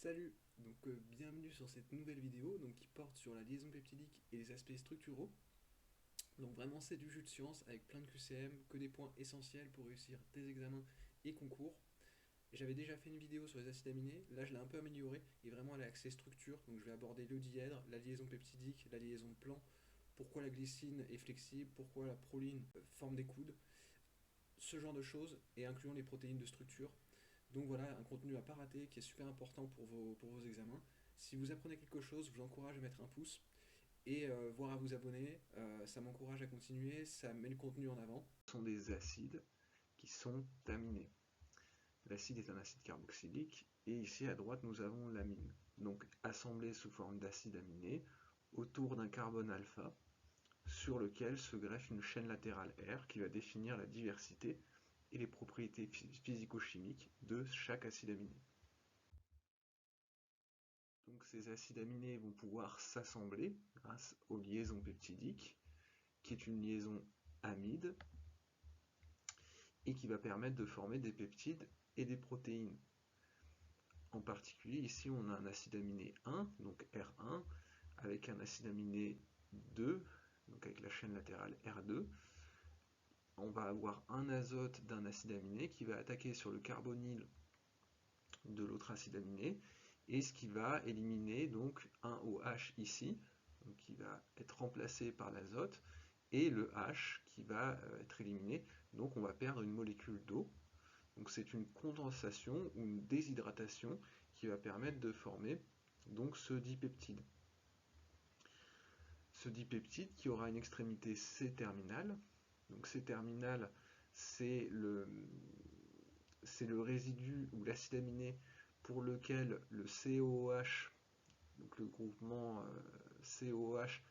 Salut, bienvenue sur cette nouvelle vidéo qui porte sur la liaison peptidique et les aspects structuraux. Donc vraiment c'est du jus de science avec plein de QCM, que des points essentiels pour réussir tes examens et concours. J'avais déjà fait une vidéo sur les acides aminés, là je l'ai un peu améliorée et vraiment elle est axée structure. Donc je vais aborder le dièdre, la liaison peptidique, la liaison plan, pourquoi la glycine est flexible, pourquoi la proline forme des coudes, ce genre de choses et incluant les protéines de structure. Donc voilà, un contenu à pas rater qui est super important pour vos examens. Si vous apprenez quelque chose, je vous encourage à mettre un pouce et voire à vous abonner. Ça m'encourage à continuer, ça met le contenu en avant. Ce sont des acides qui sont aminés. L'acide est un acide carboxylique et ici à droite nous avons l'amine. Donc assemblée sous forme d'acide aminé autour d'un carbone alpha sur lequel se greffe une chaîne latérale R qui va définir la diversité et les propriétés physico-chimiques de chaque acide aminé. Donc ces acides aminés vont pouvoir s'assembler grâce aux liaisons peptidiques, qui est une liaison amide et qui va permettre de former des peptides et des protéines. En particulier, ici, on a un acide aminé 1, donc R1, avec un acide aminé 2, donc avec la chaîne latérale R2. On va avoir un azote d'un acide aminé qui va attaquer sur le carbonyle de l'autre acide aminé, et ce qui va éliminer donc un OH ici, donc qui va être remplacé par l'azote, et le H qui va être éliminé, donc on va perdre une molécule d'eau. Donc c'est une condensation ou une déshydratation qui va permettre de former donc ce dipeptide. Ce dipeptide qui aura une extrémité C-terminale. Donc C-terminale, c'est le résidu ou l'acide aminé pour lequel le COOH, donc le groupement COOH,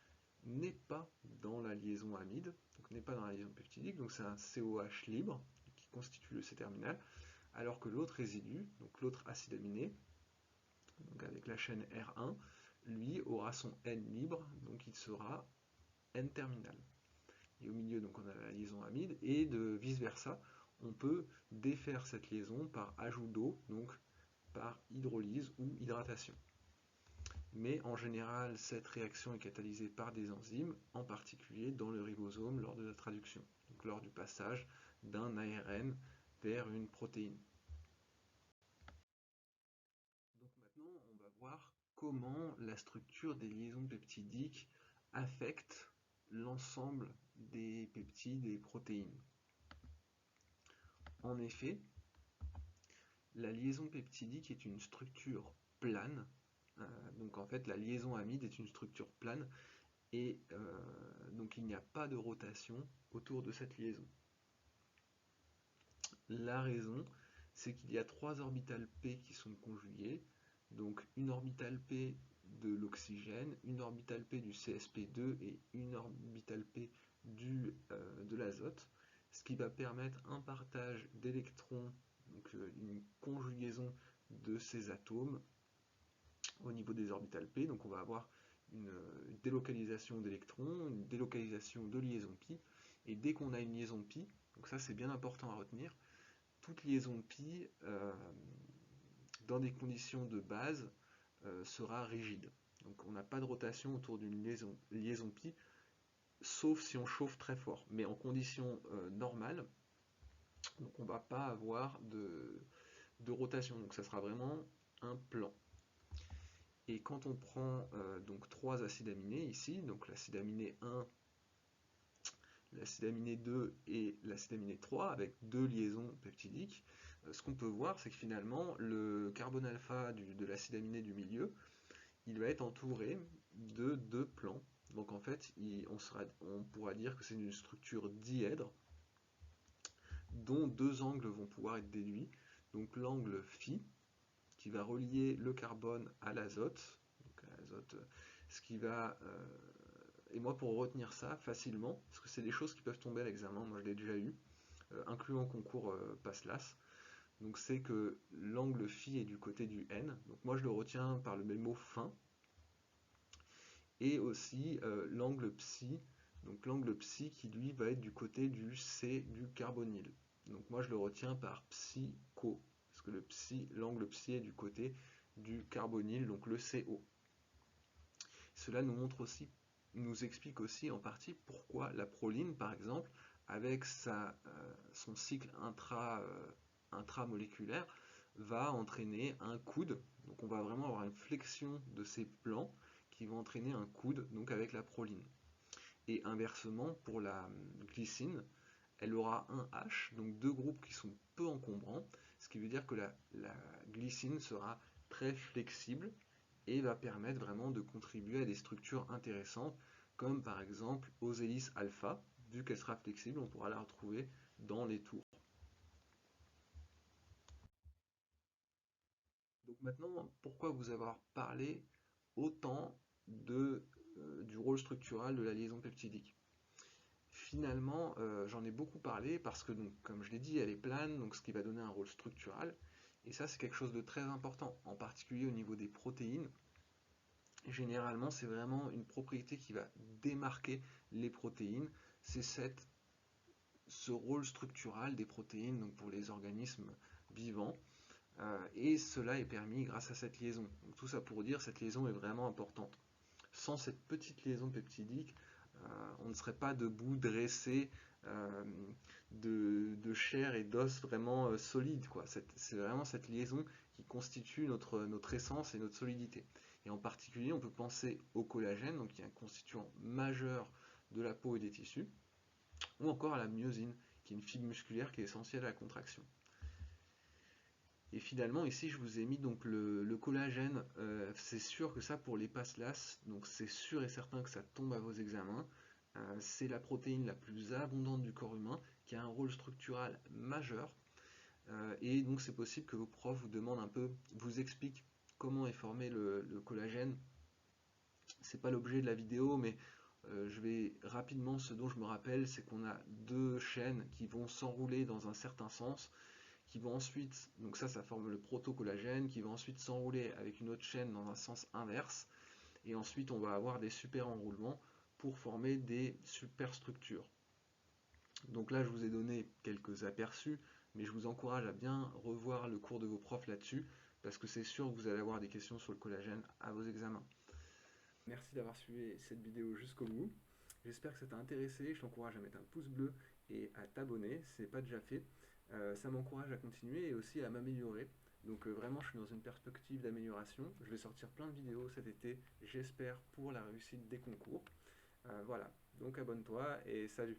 n'est pas dans la liaison amide, donc n'est pas dans la liaison peptidique, donc c'est un COH libre qui constitue le C-terminal, alors que l'autre résidu, donc l'autre acide aminé, donc avec la chaîne R1, lui aura son N libre, donc il sera N-terminal. Et au milieu, donc on a la liaison amide, et de vice versa, on peut défaire cette liaison par ajout d'eau, donc par hydrolyse ou hydratation. Mais en général, cette réaction est catalysée par des enzymes, en particulier dans le ribosome lors de la traduction, donc lors du passage d'un ARN vers une protéine. Donc maintenant, on va voir comment la structure des liaisons peptidiques affecte l'ensemble des peptides et protéines. En effet, la liaison peptidique est une structure plane. Donc en fait, la liaison amide est une structure plane et donc il n'y a pas de rotation autour de cette liaison. La raison, c'est qu'il y a trois orbitales P qui sont conjuguées, donc une orbitale P de l'oxygène, une orbitale P du CsP2 et une orbitale P de l'azote, ce qui va permettre un partage d'électrons, donc une conjugaison de ces atomes au niveau des orbitales P. Donc on va avoir une délocalisation d'électrons, une délocalisation de liaison pi, et dès qu'on a une liaison pi, donc ça c'est bien important à retenir, toute liaison pi dans des conditions de base sera rigide. Donc on n'a pas de rotation autour d'une liaison pi, sauf si on chauffe très fort. Mais en conditions normales, donc on ne va pas avoir de rotation. Donc ça sera vraiment un plan. Et quand on prend donc trois acides aminés ici, donc l'acide aminé 1, l'acide aminé 2 et l'acide aminé 3 avec deux liaisons peptidiques, ce qu'on peut voir c'est que finalement le carbone alpha de l'acide aminé du milieu, il va être entouré de deux plans. Donc en fait on pourra dire que c'est une structure dièdre dont deux angles vont pouvoir être déduits. Donc l'angle phi qui va relier le carbone à l'azote, ce qui va et moi, pour retenir ça facilement, parce que c'est des choses qui peuvent tomber à l'examen, moi je l'ai déjà eu, incluant concours PASSLAS, donc c'est que l'angle phi est du côté du n, donc moi je le retiens par le mémo fin, et aussi l'angle psi, donc l'angle psi qui lui va être du côté du C du carbonyle. Donc moi je le retiens par psi-co, parce que l'angle psi est du côté du carbonyle, donc le CO. Cela nous explique aussi en partie pourquoi la proline, par exemple, avec son cycle intramoléculaire, va entraîner un coude. Donc on va vraiment avoir une flexion de ces plans qui vont entraîner un coude, donc avec la proline. Et inversement, pour la glycine, elle aura un H, donc deux groupes qui sont peu encombrants, ce qui veut dire que la glycine sera très flexible et va permettre vraiment de contribuer à des structures intéressantes, comme par exemple aux hélices alpha, vu qu'elle sera flexible, on pourra la retrouver dans les tours. Donc maintenant, pourquoi vous avoir parlé autant du rôle structural de la liaison peptidique? Finalement, j'en ai beaucoup parlé parce que, donc, comme je l'ai dit, elle est plane, donc ce qui va donner un rôle structural. Et ça, c'est quelque chose de très important, en particulier au niveau des protéines. Généralement, c'est vraiment une propriété qui va démarquer les protéines. C'est ce rôle structural des protéines, donc pour les organismes vivants. Et cela est permis grâce à cette liaison. Donc, tout ça pour dire, cette liaison est vraiment importante. Sans cette petite liaison peptidique, on ne serait pas debout, dressé, de chair et d'os vraiment solide, quoi. C'est vraiment cette liaison qui constitue notre essence et notre solidité. Et en particulier, on peut penser au collagène, donc qui est un constituant majeur de la peau et des tissus, ou encore à la myosine, qui est une fibre musculaire qui est essentielle à la contraction. Et finalement, ici, je vous ai mis donc le collagène. C'est sûr que ça, pour les PASLAS, donc c'est sûr et certain que ça tombe à vos examens. C'est la protéine la plus abondante du corps humain, qui a un rôle structural majeur. Et donc, c'est possible que vos profs vous demandent un peu, vous expliquent comment est formé le collagène. C'est pas l'objet de la vidéo, mais je vais rapidement, ce dont je me rappelle, c'est qu'on a deux chaînes qui vont s'enrouler dans un certain sens, qui vont ensuite, donc ça forme le protocollagène, qui va ensuite s'enrouler avec une autre chaîne dans un sens inverse, et ensuite on va avoir des super enroulements pour former des superstructures. Donc là je vous ai donné quelques aperçus, mais je vous encourage à bien revoir le cours de vos profs là-dessus, parce que c'est sûr que vous allez avoir des questions sur le collagène à vos examens. Merci d'avoir suivi cette vidéo jusqu'au bout. J'espère que ça t'a intéressé. Je t'encourage à mettre un pouce bleu et à t'abonner si ce n'est pas déjà fait. Ça m'encourage à continuer et aussi à m'améliorer. Donc vraiment, je suis dans une perspective d'amélioration. Je vais sortir plein de vidéos cet été, j'espère, pour la réussite des concours. Voilà, donc abonne-toi et salut!